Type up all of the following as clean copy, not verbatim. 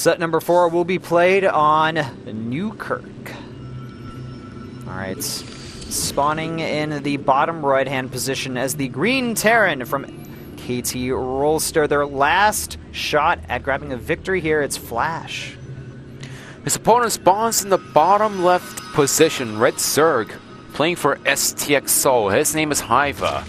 Set number 4 will be played on Newkirk. Alright, spawning in the bottom right-hand position as the Green Terran from KT Rolster. Their last shot at grabbing a victory here, it's Flash. His opponent spawns in the bottom left position, Red Zerg, playing for STX Seoul. His name is hyvaa.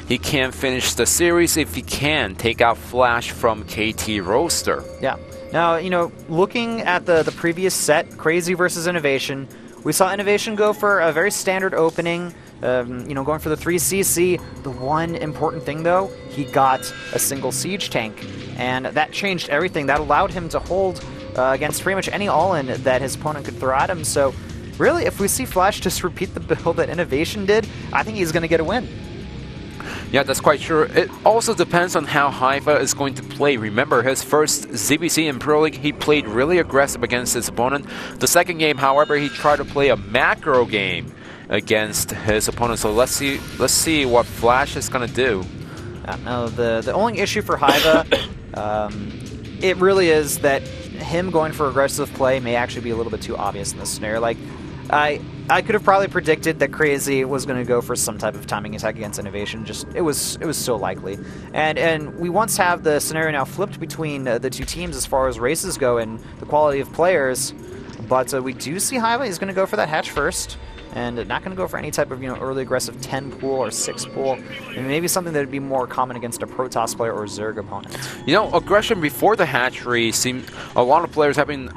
He can finish the series if he can take out Flash from KT Rolster. Yeah. Now, you know, looking at the previous set, Crazy versus Innovation, we saw Innovation go for a very standard opening, you know, going for the 3cc. The one important thing, though, he got a single siege tank, and that changed everything. That allowed him to hold against pretty much any all-in that his opponent could throw at him. So, really, if we see Flash just repeat the build that Innovation did, I think he's going to get a win. Yeah, that's quite true. It also depends on how hyvaa is going to play. Remember, his first ZVC in Pro League, he played really aggressive against his opponent. The second game, however, he tried to play a macro game against his opponent. So let's see what Flash is going to do. No, the only issue for hyvaa, it really is that him going for aggressive play may actually be a little bit too obvious in this scenario. Like, I could have probably predicted that Crazy was going to go for some type of timing attack against Innovation. Just it was so likely, and we once have the scenario now flipped between the two teams as far as races go and the quality of players. But we do see hyvaa is going to go for that hatch first, and not going to go for any type of early aggressive 10 pool or 6 pool. And maybe something that would be more common against a Protoss player or Zerg opponent. You know, aggression before the hatchery seemed a lot of players have been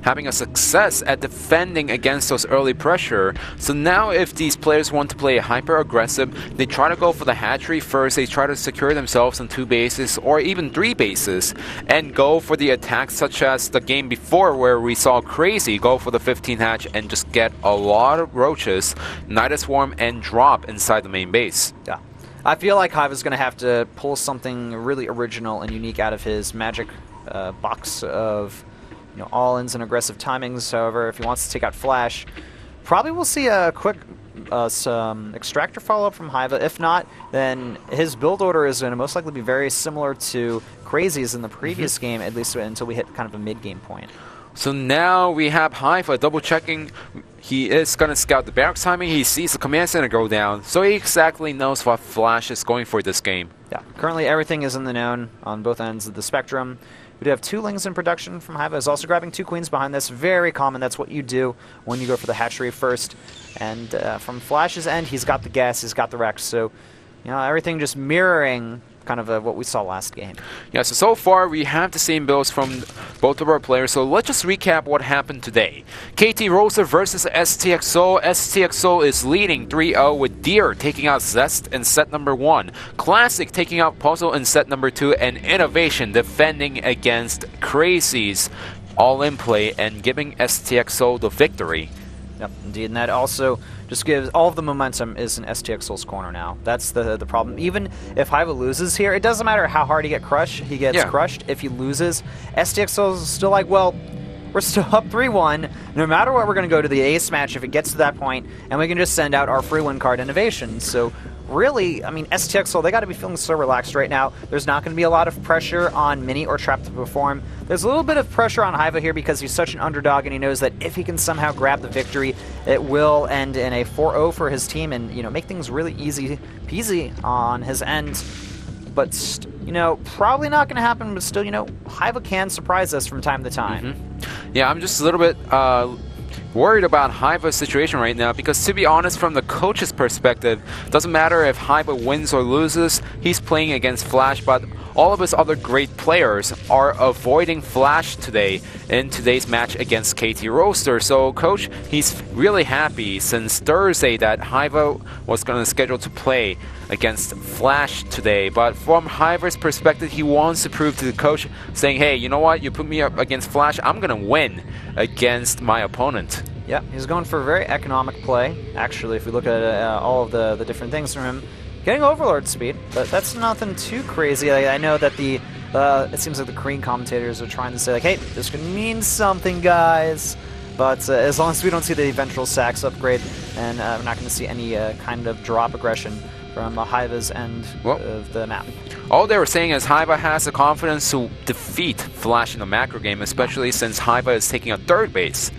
having a success at defending against those early pressure. So now if these players want to play hyper-aggressive, they try to go for the hatchery first, they try to secure themselves on 2 bases or even 3 bases and go for the attacks such as the game before where we saw Crazy go for the 15 hatch and just get a lot of roaches, Nidus Swarm, and drop inside the main base. Yeah. I feel like hyvaa's going to have to pull something really original and unique out of his magic box of all-ins and aggressive timings. However, if he wants to take out Flash, probably we'll see a quick some extractor follow-up from hyvaa. If not, then his build order is going to most likely be very similar to Crazy's in the previous game, at least until we hit kind of a mid-game point. So now we have hyvaa double-checking. He is going to scout the barracks timing. He sees the command center go down, so he exactly knows what Flash is going for this game. Yeah, currently everything is in the known on both ends of the spectrum. We do have 2 Lings in production from hyvaa. Is also grabbing 2 Queens behind this. Very common. That's what you do when you go for the hatchery first. And from Flash's end, he's got the gas, he's got the Rex. So, everything just mirroring kind of what we saw last game. Yeah, so far we have the same builds from both of our players, so let's just recap what happened today. KT Rolster versus STX Seoul. STX Seoul is leading 3-0 with Deer taking out Zest in set number 1. Classic taking out Puzzle in set number 2, and Innovation defending against Crazy's all-in play and giving STX Seoul the victory. Yep, indeed, and that also just gives all of the momentum is in STX Seoul's corner now. That's the problem. Even if hyvaa loses here, it doesn't matter how hard he gets crushed. If he loses, STX Seoul's still like, well, we're still up 3-1. No matter what, we're going to go to the ace match if it gets to that point, and we can just send out our free win card Innovation. So really, I mean, STX Seoul, they got to be feeling so relaxed right now. There's not going to be a lot of pressure on Mini or Trap to perform. There's a little bit of pressure on hyvaa here because he's such an underdog, and he knows that if he can somehow grab the victory, it will end in a 4-0 for his team and, make things really easy peasy on his end. But, probably not going to happen, but still, hyvaa can surprise us from time to time. Yeah, I'm just a little bit worried about hyvaa's situation right now because, to be honest, from the coach's perspective, doesn't matter if hyvaa wins or loses, he's playing against Flash, but all of his other great players are avoiding Flash today in today's match against KT Rolster. So, coach, he's really happy since Thursday that hyvaa was going to schedule to play against Flash today. But from hyvaa's perspective, he wants to prove to the coach, saying, hey, you know what, you put me up against Flash, I'm going to win against my opponent. Yeah, he's going for a very economic play, actually, if we look at all of the different things from him. Getting Overlord speed, but that's nothing too crazy. I know that it seems like the Korean commentators are trying to say, like, hey, this could mean something, guys. But as long as we don't see the eventual Sax upgrade, and we're not going to see any kind of drop aggression from hyvaa's end of the map. All they were saying is hyvaa has the confidence to defeat Flash in the macro game, especially since hyvaa is taking a third base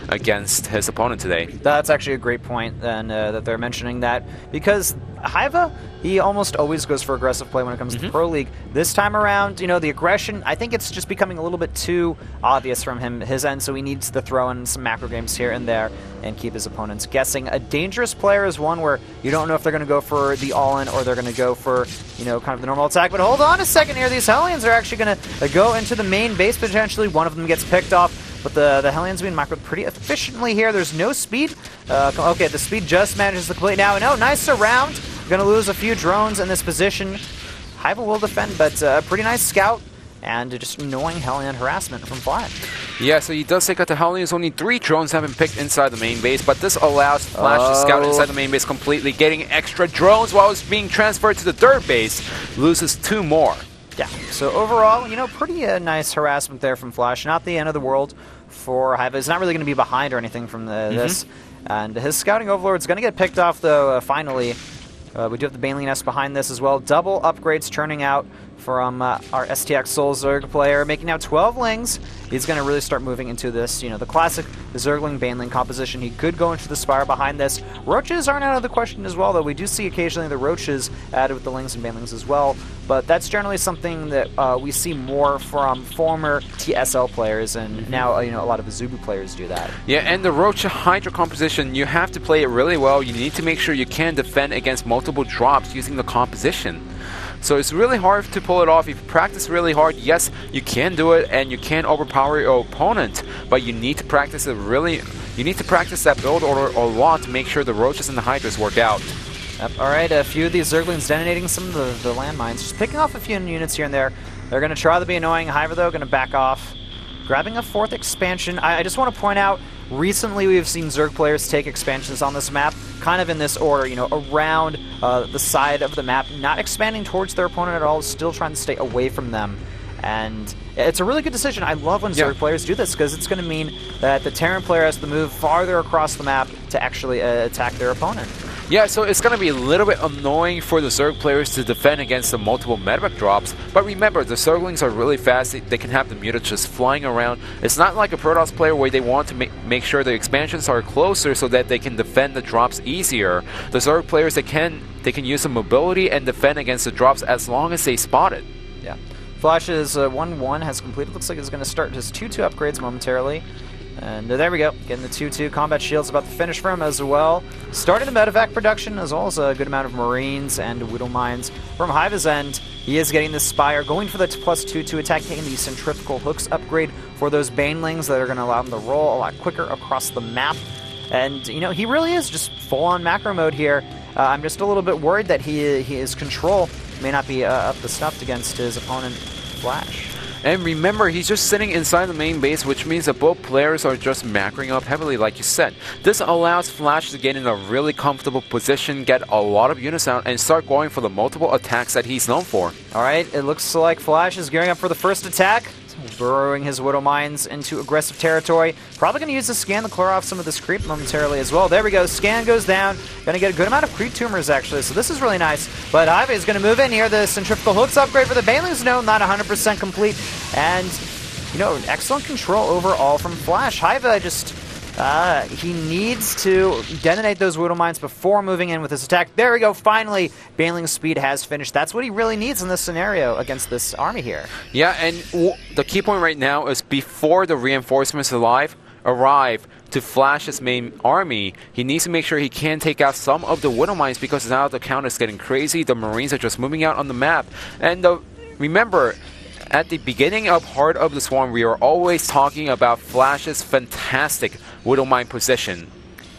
against his opponent today. That's actually a great point, and that they're mentioning that, because hyvaa, he almost always goes for aggressive play when it comes to Pro League. This time around, you know, the aggression, I think it's just becoming a little bit too obvious from his end, so he needs to throw in some macro games here and there and keep his opponents guessing. A dangerous player is one where you don't know if they're going to go for the all-in or they're going to go for, you know, kind of the normal attack. But hold on a second here. These Hellions are actually going to go into the main base potentially. One of them gets picked off. But the Hellions being macroed pretty efficiently here. There's no speed. Okay, the speed just manages to complete now. No, nice surround. Gonna lose a few drones in this position. hyvaa will defend, but a pretty nice scout. And just annoying Hellion harassment from Flash. Yeah, so he does take out the Hellions. Only 3 drones have been picked inside the main base, but this allows Flash to scout inside the main base completely, getting extra drones while it's being transferred to the third base. Loses 2 more. Yeah, so overall, you know, pretty nice harassment there from Flash. Not the end of the world for hyvaa. He's not really going to be behind or anything from this. And his scouting overlord's going to get picked off, though, finally. We do have the Baneling Nest behind this as well. Double upgrades turning out from our STX Soul Zerg player, making now 12 Lings. He's going to really start moving into this, you know, the classic Zergling Baneling composition. He could go into the Spire behind this. Roaches aren't out of the question as well, though. We do see occasionally the Roaches added with the Lings and Banelings as well, but that's generally something that we see more from former TSL players, and now, you know, a lot of Azubu players do that. Yeah, and the Roach Hydra composition, you have to play it really well. You need to make sure you can defend against multiple drops using the composition. So it's really hard to pull it off. If you practice really hard, yes, you can do it and you can overpower your opponent, but you need to practice it really. You need to practice that build order a lot to make sure the Roaches and the Hydras work out. Yep. Alright, a few of these Zerglings detonating some of the landmines, just picking off a few units here and there. They're going to try to be annoying. hyvaa, though, going to back off. Grabbing a 4th expansion. I just want to point out, recently we've seen Zerg players take expansions on this map, kind of in this order, you know, around the side of the map, not expanding towards their opponent at all, still trying to stay away from them. And it's a really good decision. I love when Zerg players do this, because it's going to mean that the Terran player has to move farther across the map to actually attack their opponent. Yeah, so it's going to be a little bit annoying for the Zerg players to defend against the multiple medevac drops, but remember, the Zerglings are really fast. They can have the mutants just flying around. It's not like a Protoss player where they want to make sure the expansions are closer so that they can defend the drops easier. The Zerg players, they can use the mobility and defend against the drops as long as they spot it. Yeah. Flash's 1-1 has completed. Looks like he's going to start his 2-2 upgrades momentarily. And there we go, getting the 2-2 combat shields about to finish for him as well. Starting the medevac production, as well as a good amount of Marines and Widow Mines. From hyvaa's end, he is getting the Spire, going for the +2 to attack, taking the Centrifugal Hooks upgrade for those Banelings that are going to allow him to roll a lot quicker across the map. And, you know, he really is just full-on macro mode here. I'm just a little bit worried that his control may not be up to snuff against his opponent, Flash. And remember, he's just sitting inside the main base, which means that both players are just macroing up heavily, like you said. This allows Flash to get in a really comfortable position, get a lot of units out, and start going for the multiple attacks that he's known for. Alright, it looks like Flash is gearing up for the first attack. Burrowing his Widow Mines into aggressive territory. Probably going to use the Scan to clear off some of this creep momentarily as well. There we go. Scan goes down. Going to get a good amount of creep tumors, actually, so this is really nice. But hyvaa is going to move in here. The Centrifugal Hooks upgrade for the Banelings, no, not 100% complete. And, you know, excellent control overall from Flash. hyvaa just... he needs to detonate those Widow Mines before moving in with his attack. There we go, finally, Baneling's speed has finished. That's what he really needs in this scenario against this army here. Yeah, and the key point right now is before the reinforcements arrive to Flash's main army, he needs to make sure he can take out some of the Widow Mines, because now the count is getting crazy. The Marines are just moving out on the map. And remember, at the beginning of Heart of the Swarm, we are always talking about Flash's fantastic Widow Mine position.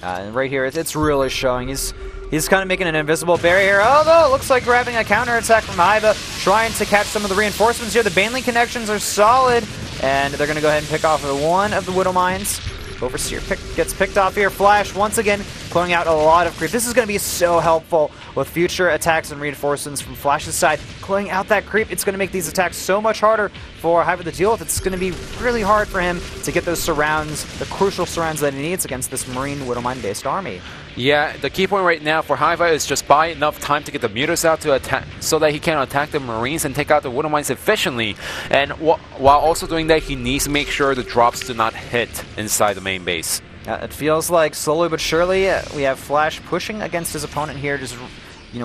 And right here, it's really showing. He's kind of making an invisible barrier, although it looks like we're having a counterattack from hyvaa, trying to catch some of the reinforcements here. The Baneling connections are solid, and they're going to go ahead and pick off one of the Widow Mines. Overseer gets picked off here. Flash, once again, clearing out a lot of creep. This is going to be so helpful with future attacks and reinforcements from Flash's side. Clearing out that creep, it's going to make these attacks so much harder for Hyvaa to deal with. It's going to be really hard for him to get those surrounds, the crucial surrounds that he needs against this Marine Widowmine-based army. Yeah, the key point right now for Hyvaa is just buy enough time to get the mutas out to attack, so that he can attack the Marines and take out the Widowmines efficiently. And while also doing that, he needs to make sure the drops do not hit inside the main base. It feels like slowly but surely we have Flash pushing against his opponent here, just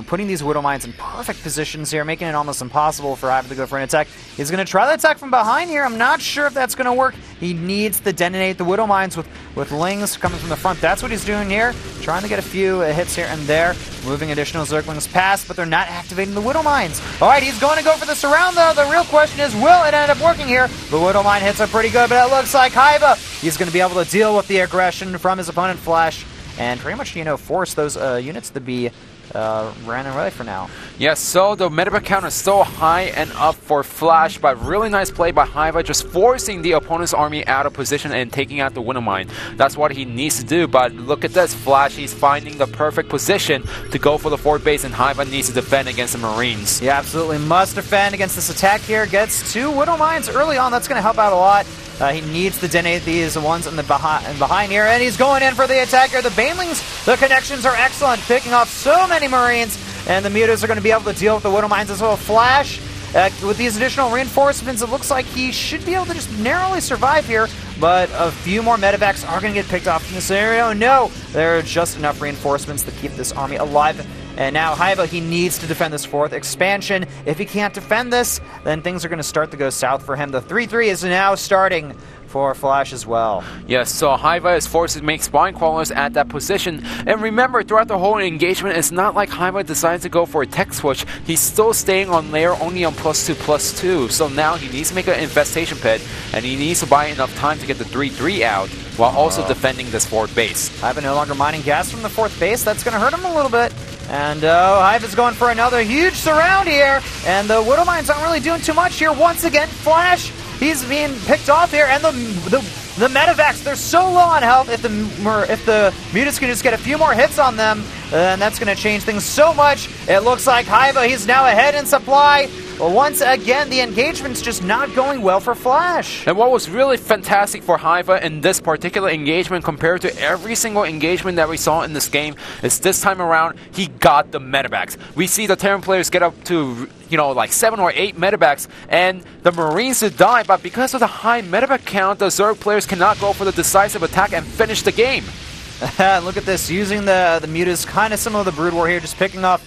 putting these Widowmines in perfect positions here, making it almost impossible for Hyvaa to go for an attack. He's going to try the attack from behind here. I'm not sure if that's going to work. He needs to detonate the Widowmines with Lings coming from the front. That's what he's doing here, trying to get a few hits here and there, moving additional Zerglings past, but they're not activating the Widowmines. All right, he's going to go for the surround, though. The real question is, will it end up working here? The Widowmine hits are pretty good, but it looks like Hyvaa, he's going to be able to deal with the aggression from his opponent, Flash, and pretty much, force those units to be ran away for now. Yes, so the medevac count is still high and up for Flash, but really nice play by Hyvaa, just forcing the opponent's army out of position and taking out the Widowmine. That's what he needs to do, but look at this, Flash, he's finding the perfect position to go for the fort base, and Hyvaa needs to defend against the Marines. Yeah, absolutely must defend against this attack here. Gets 2 Widowmines early on, that's going to help out a lot. He needs to detonate these ones in the behind here, and he's going in for the attack here. The Banelings, the connections are excellent, picking off so many Marines, and the mutas are going to be able to deal with the Widowmines as well. Flash, with these additional reinforcements, it looks like he should be able to just narrowly survive here, but a few more medevacs are going to get picked off in this scenario. No, there are just enough reinforcements to keep this army alive. And now Hyvaa, he needs to defend this 4th expansion. If he can't defend this, then things are going to start to go south for him. The 3-3 is now starting for Flash as well. Yes, so Hyvaa is forced to make spine crawlers at that position. And remember, throughout the whole engagement, it's not like Hyvaa decides to go for a tech switch. He's still staying on layer only on +2/+2. So now he needs to make an infestation pit, and he needs to buy enough time to get the 3-3 out, while also defending this 4th base. Hyvaa no longer mining gas from the 4th base. That's going to hurt him a little bit. And Hyvaa's going for another huge surround here. And the Widowmines aren't really doing too much here. Once again, Flash, he's being picked off here. And the medevacs, they're so low on health. If the mutas can just get a few more hits on them, then that's going to change things so much. It looks like Hyvaa, he's now ahead in supply. Well, once again, the engagement's just not going well for Flash. And what was really fantastic for Hyvaa in this particular engagement compared to every single engagement that we saw in this game is this time around, he got the medevacs. We see the Terran players get up to, like 7 or 8 medevacs, and the Marines to die, but because of the high medevac count, the Zerg players cannot go for the decisive attack and finish the game. Look at this, using the mutas, kind of similar to the Brood War here, just picking off,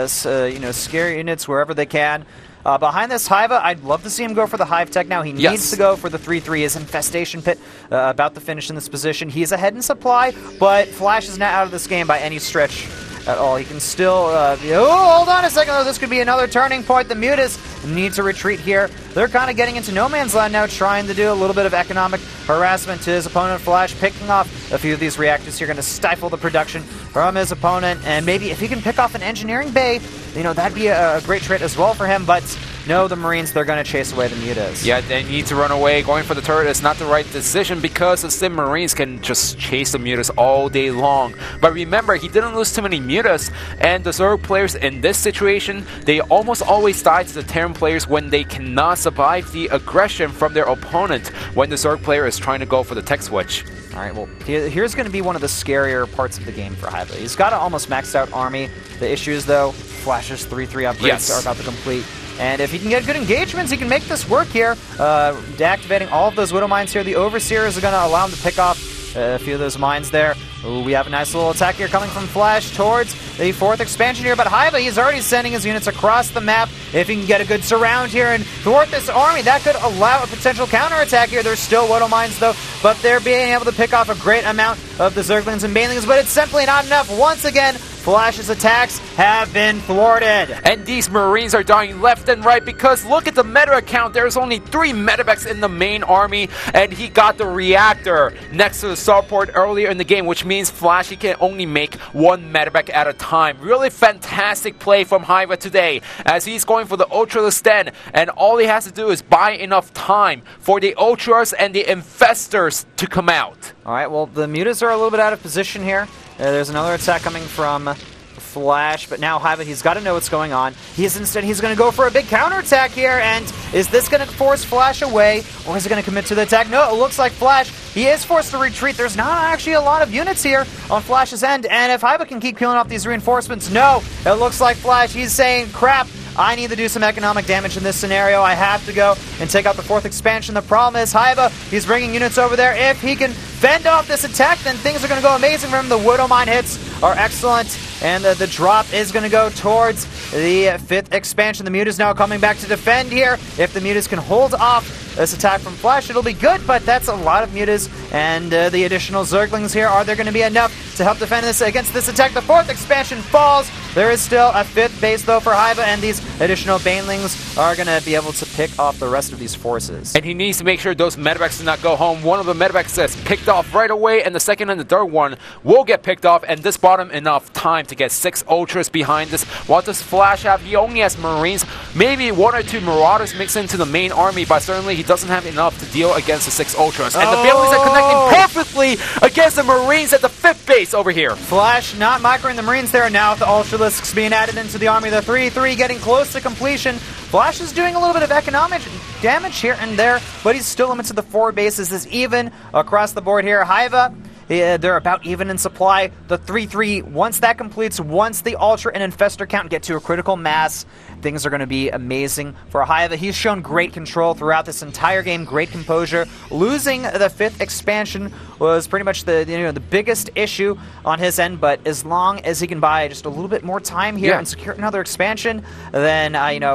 scary units wherever they can. Behind this Hyvaa, I'd love to see him go for the Hive Tech now. He needs to go for the 3-3. His Infestation Pit about to finish in this position. He's ahead in supply, but Flash is not out of this game by any stretch at all. He can still... hold on a second, though. This could be another turning point. The mutas need to retreat here. They're kind of getting into no man's land now, trying to do a little bit of economic harassment to his opponent. Flash picking off a few of these reactors here, going to stifle the production from his opponent. And maybe if he can pick off an engineering bay, that'd be a great trait as well for him. But no, the Marines, they're going to chase away the mutas. Yeah, they need to run away. Going for the turret is not the right decision because the Sim Marines can just chase the mutas all day long. But remember, he didn't lose too many mutas, and the Zerg players in this situation, they almost always die to the Terran players when they cannot survive the aggression from their opponent when the Zerg player is trying to go for the tech switch. All right, well, here's going to be one of the scarier parts of the game for Hyvaa. He's got an almost maxed out army. The issue is, though, Flash's 3-3 upgrades are about to complete. And if he can get good engagements, he can make this work here. Deactivating all of those Widowmines here. The Overseers are going to allow him to pick off a few of those mines there. Ooh, we have a nice little attack here coming from Flash towards the 4th expansion here. But Hyvaa, he's already sending his units across the map. If he can get a good surround here and thwart this army, that could allow a potential counterattack here. There's still Widowmines, though, but they're being able to pick off a great amount of the Zerglings and Banelings, but it's simply not enough. Once again, Flash's attacks have been thwarted. And these Marines are dying left and right because look at the medevac count. There's only 3 medevacs in the main army, and he got the reactor next to the starport earlier in the game, which means Flash, he can only make 1 medevac at a time. Really fantastic play from Hyvaa today as he's going for the Ultralisk Den, and all he has to do is buy enough time for the Ultras and the Infestors to come out. All right, well, the mutas are a little bit out of position here. There's another attack coming from Flash, but now hyvaa, he's got to know what's going on. He's going to go for a big counterattack here, and is this going to force Flash away, or is he going to commit to the attack? No, it looks like Flash, he is forced to retreat. There's not actually a lot of units here on Flash's end, and if hyvaa can keep peeling off these reinforcements, no, it looks like Flash, he's saying, crap, I need to do some economic damage in this scenario. I have to go and take out the 4th expansion. The problem is hyvaa, he's bringing units over there. If he can fend off this attack, then things are going to go amazing for him. The Widow Mine hits are excellent, and the drop is going to go towards the 5th expansion. The Mutas now coming back to defend here. If the Mutas can hold off this attack from Flash, it'll be good, but that's a lot of Mutas, and the additional Zerglings here, are there going to be enough to help defend this against this attack? The 4th expansion falls. There is still a 5th base, though, for hyvaa, and these additional Banelings are going to be able to pick off the rest of these forces. And he needs to make sure those medevacs do not go home. One of the medevacs gets picked off right away, and the second and the third one will get picked off, and this bought him enough time to get 6 Ultras behind this. What does Flash have? He only has Marines, maybe 1 or 2 Marauders mixed into the main army, but certainly he doesn't have enough to deal against the 6 Ultras. And the Banelings are connecting perfectly against the Marines at the 5th base over here. Flash not microing the Marines there. Now with the Ultralisks being added into the army, the 3-3 getting close to completion. Flash is doing a little bit of economic damage here and there, but he's still limited to 4 bases. This even across the board here. hyvaa, they're about even in supply. The 3-3, once that completes, once the Ultra and Infestor count get to a critical mass, things are going to be amazing for hyvaa. He's shown great control throughout this entire game, great composure. Losing the 5th expansion was pretty much the biggest issue on his end, but as long as he can buy just a little bit more time here and secure another expansion, then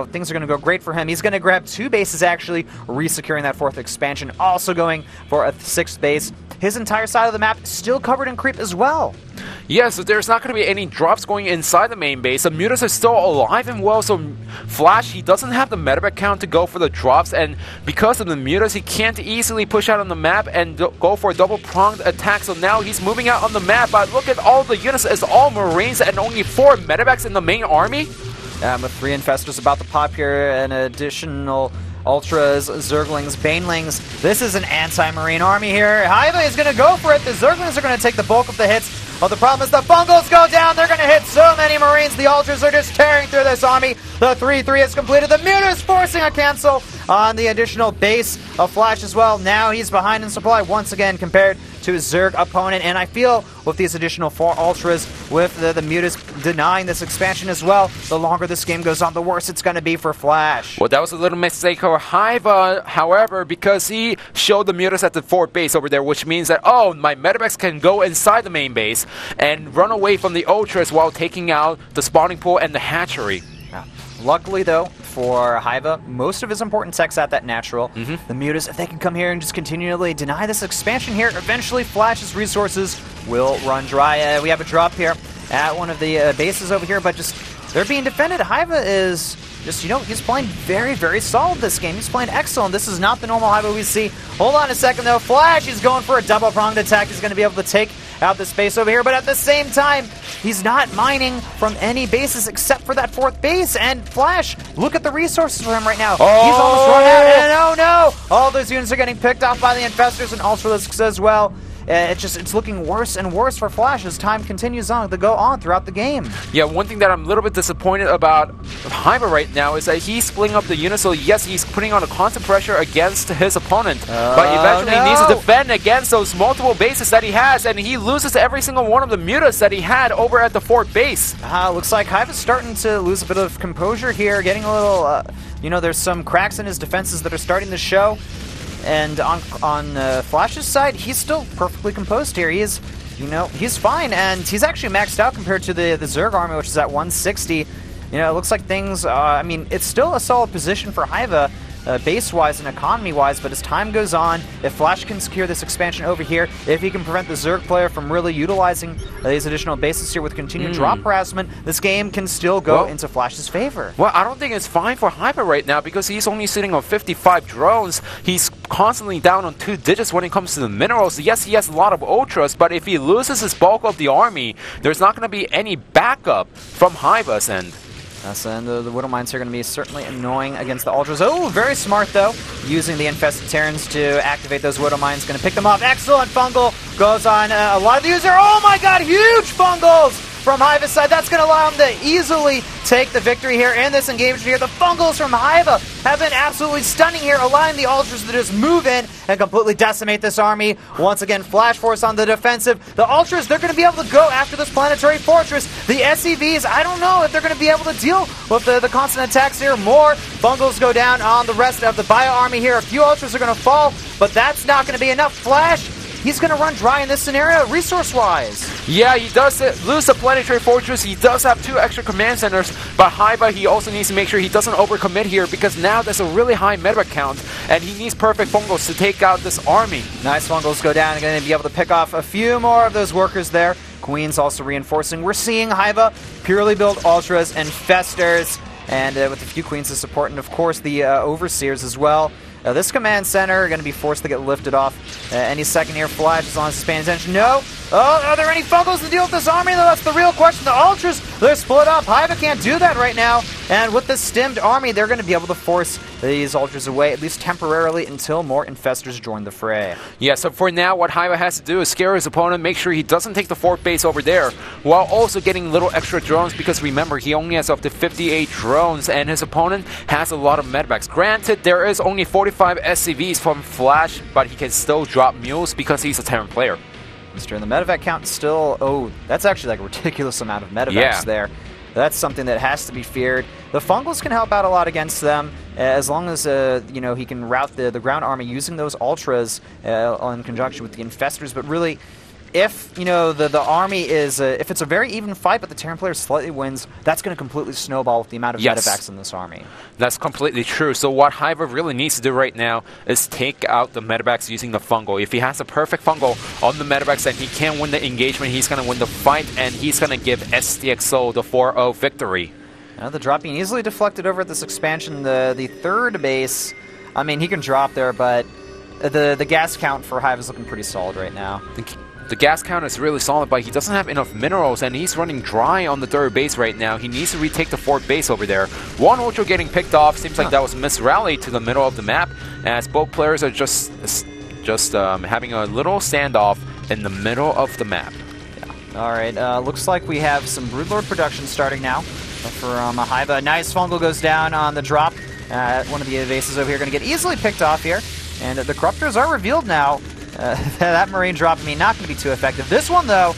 things are going to go great for him. He's going to grab 2 bases, actually, re-securing that 4th expansion, also going for a 6th base. His entire side of the map still covered in creep as well. Yeah, so there's not going to be any drops going inside the main base. The Mutas are still alive and well, so Flash, he doesn't have the medevac count to go for the drops, and because of the Mutas, he can't easily push out on the map and go for a double-pronged attack, so now he's moving out on the map, but look at all the units, it's all Marines and only 4 medevacs in the main army. With 3 Infestors about to pop here, an additional Ultras, Zerglings, Banelings. This is an anti-Marine army here. hyvaa is going to go for it. The Zerglings are going to take the bulk of the hits. Well, the problem is the Bungles go down. They're going to hit so many Marines. The Ultras are just tearing through this army. The 3-3 is completed. The Mutas forcing a cancel on the additional base of Flash as well. Now he's behind in supply once again compared to his Zerg opponent, and I feel with these additional 4 Ultras, with the Mutas denying this expansion as well, the longer this game goes on, the worse it's going to be for Flash. Well, that was a little mistake for hyvaa, however, because he showed the Mutas at the 4th base over there, which means that, oh, my medevacs can go inside the main base and run away from the Ultras while taking out the spawning pool and the hatchery. Luckily, though, for hyvaa, most of his important tech's at that natural. The Mutas, if they can come here and just continually deny this expansion here, eventually Flash's resources will run dry. We have a drop here at one of the bases over here, but just they're being defended. hyvaa is just, he's playing very, very solid this game. He's playing excellent. This is not the normal hyvaa we see. Hold on a second, though. Flash, he's going for a double-pronged attack. He's going to be able to take out the space over here, but at the same time, he's not mining from any bases except for that 4th base. And Flash, look at the resources for him right now. Oh! He's almost run out, and oh no! All those units are getting picked off by the Infestors and Ultralisks as well. It's looking worse and worse for Flash as time continues on to go on throughout the game. Yeah, one thing that I'm a little bit disappointed about hyvaa right now is that he's splitting up the units, so yes, he's putting on a constant pressure against his opponent, but eventually he needs to defend against those multiple bases that he has, and he loses every single one of the Mutas that he had over at the 4th base. Looks like hyvaa's starting to lose a bit of composure here, getting a little, there's some cracks in his defenses that are starting to show. And on Flash's side, he's still perfectly composed here. He is, he's fine, and he's actually maxed out compared to the Zerg army, which is at 160. It looks like things, it's still a solid position for hyvaa, base-wise and economy-wise, but as time goes on, if Flash can secure this expansion over here, if he can prevent the Zerg player from really utilizing these additional bases here with continued drop harassment, this game can still go into Flash's favor. Well, I don't think it's fine for hyvaa right now because he's only sitting on 55 drones. He's constantly down on 2 digits when it comes to the minerals. Yes, he has a lot of Ultras, but if he loses his bulk of the army, there's not going to be any backup from hyvaa's end. And the Widow Mines are going to be certainly annoying against the Ultras. Oh, very smart, though, using the Infested Terrans to activate those Widow Mines. Going to pick them off. Excellent fungal. Goes on a lot of the user. Oh, my God, huge fungals from Hyva's side. That's going to allow him to easily take the victory here in this engagement here. The fungals from Hyva have been absolutely stunning here, allowing the Ultras to just move in and completely decimate this army. Once again, Flash Force on the defensive. The Ultras, they're going to be able to go after this planetary fortress. The SCVs, I don't know if they're going to be able to deal with the constant attacks here. More fungals go down on the rest of the Bio army here. A few Ultras are going to fall, but that's not going to be enough. Flash, he's going to run dry in this scenario, resource-wise. Yeah, he does lose the planetary fortress. He does have 2 extra command centers, but Hyva, he also needs to make sure he doesn't overcommit here because now there's a really high medevac count, and he needs perfect fungals to take out this army. Nice fungals go down. Going to be able to pick off a few more of those workers there. Queen's also reinforcing. We're seeing Hyva purely build Ultras and Festers, and with a few Queens to support, and of course the Overseers as well. This command center going to be forced to get lifted off any second here. Flash, as long as he's paying attention. No! Oh, are there any fungals to deal with this army, though? That's the real question. The Ultras, they're split up. Hyva can't do that right now. And with this stimmed army, they're going to be able to force these Ultras away, at least temporarily, until more Infestors join the fray. Yeah, so for now, what Hyva has to do is scare his opponent, make sure he doesn't take the fort base over there, while also getting little extra drones, because remember, he only has up to 58 drones, and his opponent has a lot of medevacs. Granted, there is only 45 SCVs from Flash, but he can still drop mules because he's a Terran player. And the medevac count still, oh, that's actually like a ridiculous amount of medevacs there. That's something that has to be feared. The fungals can help out a lot against them, as long as you know, he can route the ground army using those Ultras in conjunction with the Infestors. But really, if you know the army is if it's a very even fight, but the Terran player slightly wins, that's going to completely snowball with the amount of medevacs in this army. That's completely true. So what Hyva really needs to do right now is take out the medevacs using the fungal. If he has a perfect fungal on the medevacs, then he can win the engagement. He's going to win the fight, and he's going to give STX Seoul the 4-0 victory. The drop being easily deflected over at this expansion. The third base, I mean, he can drop there, but the gas count for Hyva is looking pretty solid right now. The gas count is really solid, but he doesn't have enough minerals, and he's running dry on the third base right now. He needs to retake the fourth base over there. One Ultra getting picked off. Seems like that was a misrally to the middle of the map, as both players are just having a little standoff in the middle of the map. Yeah. All right, looks like we have some Broodlord production starting now from Hyva. Nice fungal goes down on the drop. One of the bases over here going to get easily picked off here, and the Corruptors are revealed now. That Marine drop, I mean, not going to be too effective. This one, though,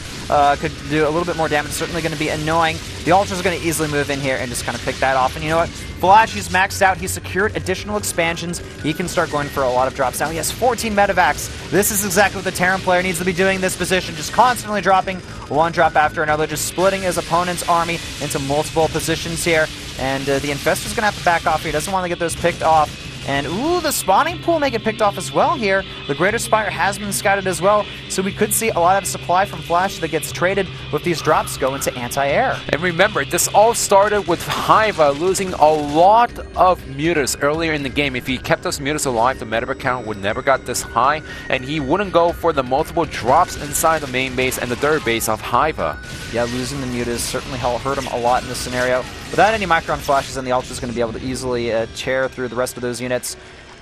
could do a little bit more damage. Certainly going to be annoying. The Ultras are going to easily move in here and just kind of pick that off. And you know what? Flash, he's maxed out. He's secured additional expansions. He can start going for a lot of drops now. He has 14 medevacs. This is exactly what the Terran player needs to be doing in this position. Just constantly dropping one drop after another. Just splitting his opponent's army into multiple positions here. And the Infestor's going to have to back off here. He doesn't want to get those picked off. And, ooh, the spawning pool may get picked off as well here. The Greater Spire has been scouted as well, so we could see a lot of supply from Flash that gets traded with these drops go into anti-air. And remember, this all started with Hyva losing a lot of mutas earlier in the game. If he kept those mutas alive, the medevac count would never got this high, and he wouldn't go for the multiple drops inside the main base and the third base of Hyva. Yeah, losing the mutas certainly hurt him a lot in this scenario. Without any Micron flashes, and the Ultra is going to be able to easily tear through the rest of those units.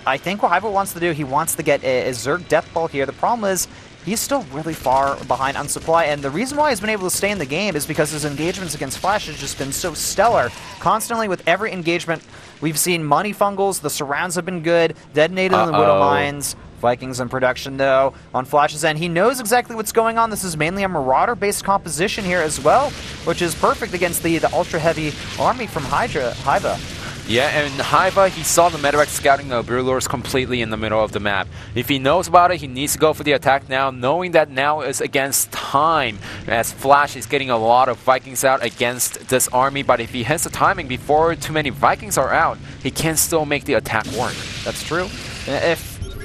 I think what Hyva wants to do, he wants to get a Zerg Death Ball here. The problem is, he's still really far behind on supply, and the reason why he's been able to stay in the game is because his engagements against Flash has just been so stellar. Constantly, with every engagement, we've seen money fungals, the surrounds have been good, detonated in the Widow Mines. Vikings in production, though, on Flash's end. He knows exactly what's going on. This is mainly a Marauder-based composition here as well, which is perfect against the ultra-heavy army from Hyva. Yeah, and Hyva, he saw the medevac scouting the Broodlords completely in the middle of the map. If he knows about it, he needs to go for the attack now, knowing that now is against time, as Flash is getting a lot of Vikings out against this army. But if he hits the timing before too many Vikings are out, he can still make the attack work. That's true.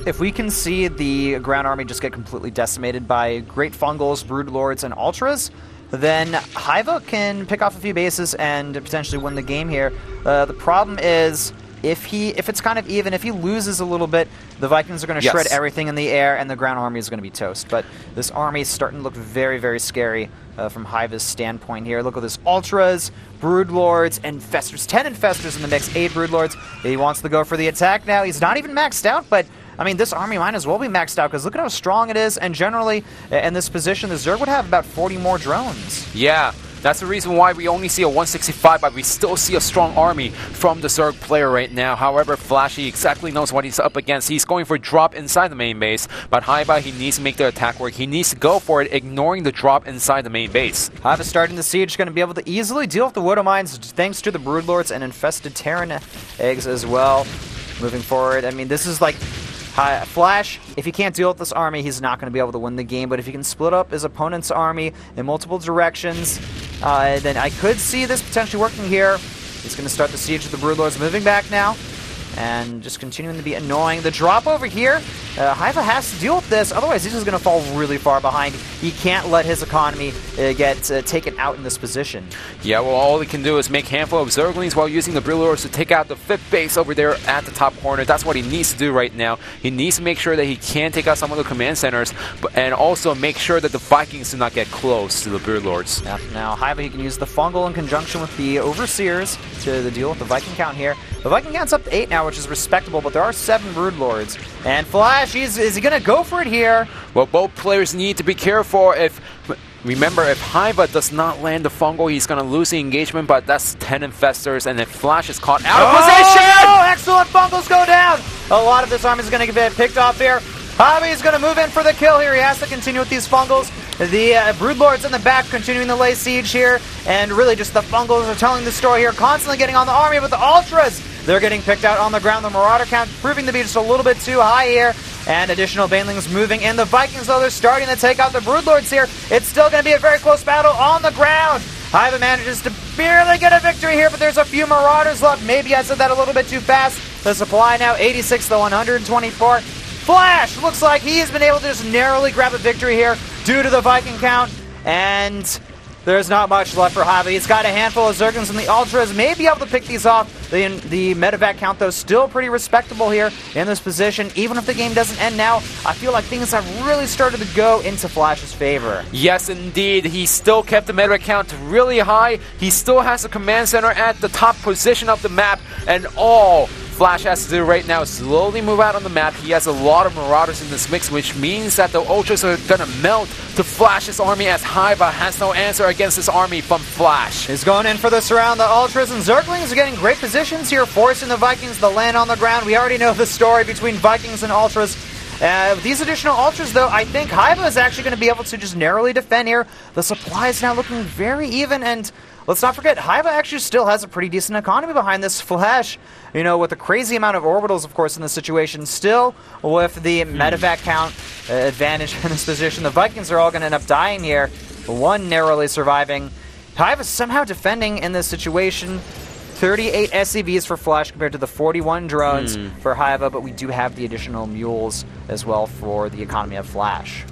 If we can see the ground army just get completely decimated by great fungals, Broodlords, and Ultras, then Hyva can pick off a few bases and potentially win the game here. The problem is if it's kind of even, if he loses a little bit, the Vikings are going to shred everything in the air, and the ground army is going to be toast. But this army is starting to look very, very scary from Hyva's standpoint here. Look at this Ultras, Broodlords, and Infestors. 10 Infestors in the mix, 8 Broodlords. He wants to go for the attack now. He's not even maxed out, but I mean, this army might as well be maxed out, because look at how strong it is, and generally, in this position, the Zerg would have about 40 more drones. Yeah, that's the reason why we only see a 165, but we still see a strong army from the Zerg player right now. However, Flashy exactly knows what he's up against. He's going for drop inside the main base, but Hyvaa, he needs to make the attack work. He needs to go for it, ignoring the drop inside the main base. Hyvaa starting the siege, going to be able to easily deal with the Widow Mines, thanks to the Broodlords and infested Terran eggs as well. Moving forward, I mean, this is like... Flash, if he can't deal with this army, he's not going to be able to win the game. But if he can split up his opponent's army in multiple directions, then I could see this potentially working here. He's going to start the siege of the Broodlords, moving back now, and just continuing to be annoying. The drop over here, Hyvaa has to deal with this, otherwise he's just going to fall really far behind. He can't let his economy get taken out in this position. Yeah, well, all he can do is make a handful of Zerglings while using the Broodlords to take out the 5th base over there at the top corner. That's what he needs to do right now. He needs to make sure that he can take out some of the command centers, and also make sure that the Vikings do not get close to the Broodlords. Yep. Now, Hyvaa, he can use the Fungal in conjunction with the Overseers to deal with the Viking count here. The Viking count's up to 8 now, which is respectable, but there are 7 Broodlords. And Flash, is he going to go for it here? Well, both players need to be careful. Remember, if Hyvaa does not land the Fungal, he's going to lose the engagement, but that's 10 Infestors, and if Flash is caught out of position! Oh, excellent! Fungals go down! A lot of this army is going to get picked off here. Hyvaa is going to move in for the kill here. He has to continue with these Fungals. The Broodlords in the back continuing to lay siege here, and really just the Fungals are telling the story here, constantly getting on the army, but the Ultras, they're getting picked out on the ground. The Marauder count proving to be just a little bit too high here, and additional Banelings moving in. The Vikings, though, they're starting to take out the Broodlords here. It's still going to be a very close battle on the ground. Hyvaa manages to barely get a victory here, but there's a few Marauders left. Maybe I said that a little bit too fast. The supply now 86 to 124. Flash looks like he has been able to just narrowly grab a victory here due to the Viking count, and there's not much left for Hyvaa. He's got a handful of Zerglings, and the Ultras may be able to pick these off. The medevac count, though, still pretty respectable here in this position. Even if the game doesn't end now, I feel like things have really started to go into Flash's favor. Yes, indeed. He still kept the medevac count really high. He still has a command center at the top position of the map, and all Flash has to do right now is slowly move out on the map. He has a lot of Marauders in this mix, which means that the Ultras are going to melt to Flash's army, as Hyvaa has no answer against this army from Flash. He's going in for the surround. The Ultras and Zerglings are getting great positions here, forcing the Vikings to land on the ground. We already know the story between Vikings and Ultras. These additional Ultras, though, I think Hyvaa is actually going to be able to just narrowly defend here. The supply is now looking very even, and let's not forget, Hyvaa actually still has a pretty decent economy behind this Flash. You know, with a crazy amount of orbitals, of course, in this situation. Still, with the medevac count advantage in this position, the Vikings are all going to end up dying here. One narrowly surviving. Hyvaa somehow defending in this situation. 38 SCVs for Flash compared to the 41 drones for Hyvaa, but we do have the additional mules as well for the economy of Flash.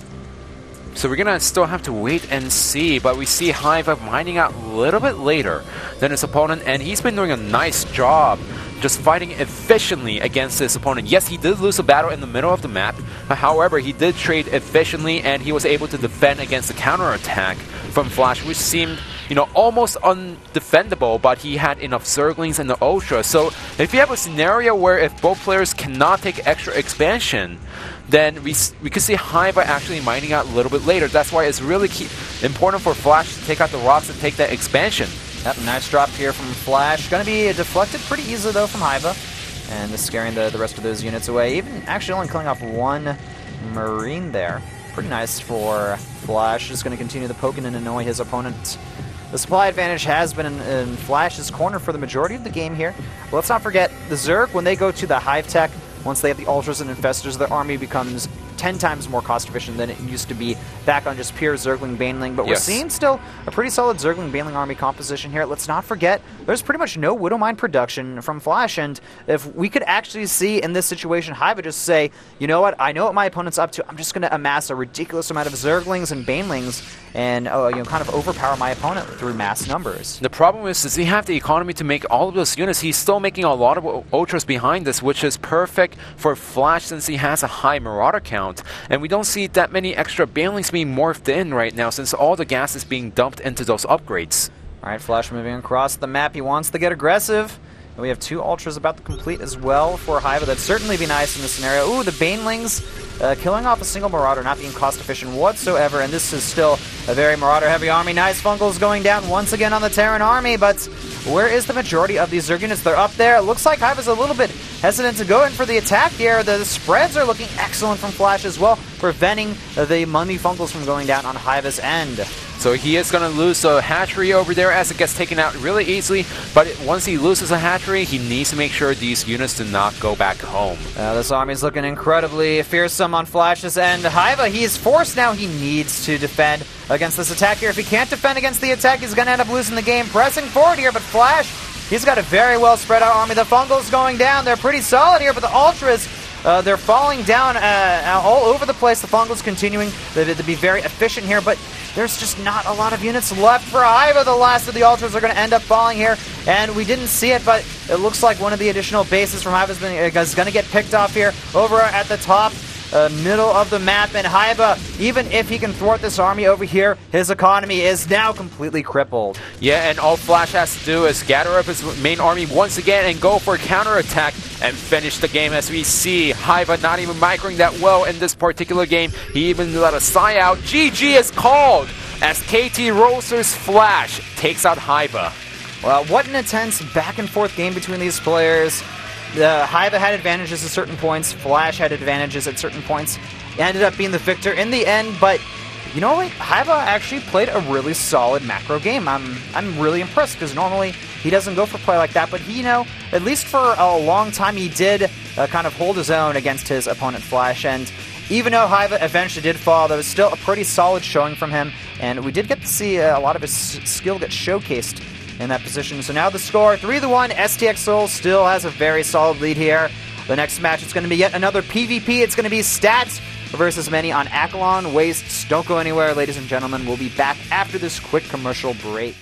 So we're going to still have to wait and see, but we see Hyvaa mining out a little bit later than his opponent, and he's been doing a nice job just fighting efficiently against his opponent. Yes, he did lose a battle in the middle of the map, but however, he did trade efficiently, and he was able to defend against the counterattack from Flash, which seemed, you know, almost undefendable, but he had enough Zerglings and the Ultra. So if you have a scenario where if both players cannot take extra expansion, then we could see Hyvaa actually mining out a little bit later. That's why it's really important for Flash to take out the rocks and take that expansion. Yep, nice drop here from Flash. Going to be deflected pretty easily, though, from Hyvaa. And this scaring the rest of those units away. Even actually only killing off one Marine there. Pretty nice for Flash. Just going to continue to poke and annoy his opponent. The supply advantage has been in Flash's corner for the majority of the game here. But let's not forget, the Zerg, when they go to the Hive Tech, once they have the Ultras and Infestors, their army becomes 10 times more cost efficient than it used to be back on just pure Zergling Baneling. But we're seeing still a pretty solid Zergling Baneling army composition here. Let's not forget, there's pretty much no Widowmine production from Flash, and if we could actually see in this situation hyvaa just say, you know what, I know what my opponent's up to, I'm just going to amass a ridiculous amount of Zerglings and Banelings and kind of overpower my opponent through mass numbers. The problem is, does he have the economy to make all of those units? He's still making a lot of Ultras behind this, which is perfect for Flash since he has a high Marauder count. And we don't see that many extra Banelings being morphed in right now since all the gas is being dumped into those upgrades. Alright, Flash moving across the map. He wants to get aggressive. And we have 2 Ultras about to complete as well for hyvaa. That'd certainly be nice in this scenario. Ooh, the Banelings killing off a single Marauder, not being cost efficient whatsoever. And this is still a very Marauder-heavy army. Nice Funkles going down once again on the Terran army. But where is the majority of these Zerg units? They're up there. It looks like hyvaa's a little bit hesitant to go in for the attack here. The spreads are looking excellent from Flash as well, preventing the money Funkles from going down on hyvaa's end. So he is going to lose the hatchery over there as it gets taken out really easily, but once he loses a hatchery, he needs to make sure these units do not go back home. This army's looking incredibly fearsome on Flash's end. hyvaa, he's forced now. He needs to defend against this attack here. If he can't defend against the attack, he's going to end up losing the game. Pressing forward here, but Flash, he's got a very well spread out army. The Funkles going down. They're pretty solid here, but the Ultras, they're falling down all over the place. The Funkles continuing to be very efficient here, but there's just not a lot of units left for hyvaa. The last of the Ultras are going to end up falling here, and we didn't see it, but it looks like one of the additional bases from hyvaa is going to get picked off here over at the top middle of the map, and hyvaa, even if he can thwart this army over here, his economy is now completely crippled. Yeah, and all Flash has to do is gather up his main army once again and go for a counterattack and finish the game. As we see, hyvaa not even microing that well in this particular game. He even let a sigh out. GG is called as KT Roasters Flash takes out hyvaa. Well, what an intense back and forth game between these players. hyvaa had advantages at certain points, Flash had advantages at certain points, ended up being the victor in the end, but you know what? hyvaa actually played a really solid macro game. I'm really impressed because normally he doesn't go for play like that, but he, at least for a long time he did kind of hold his own against his opponent Flash, and even though hyvaa eventually did fall, there was still a pretty solid showing from him, and we did get to see a lot of his skill get showcased in that position. So now the score, 3-1, STX Seoul still has a very solid lead here. The next match is going to be yet another PvP. It's going to be Stats versus Many on Akalon Wastes. Don't go anywhere, ladies and gentlemen. We'll be back after this quick commercial break.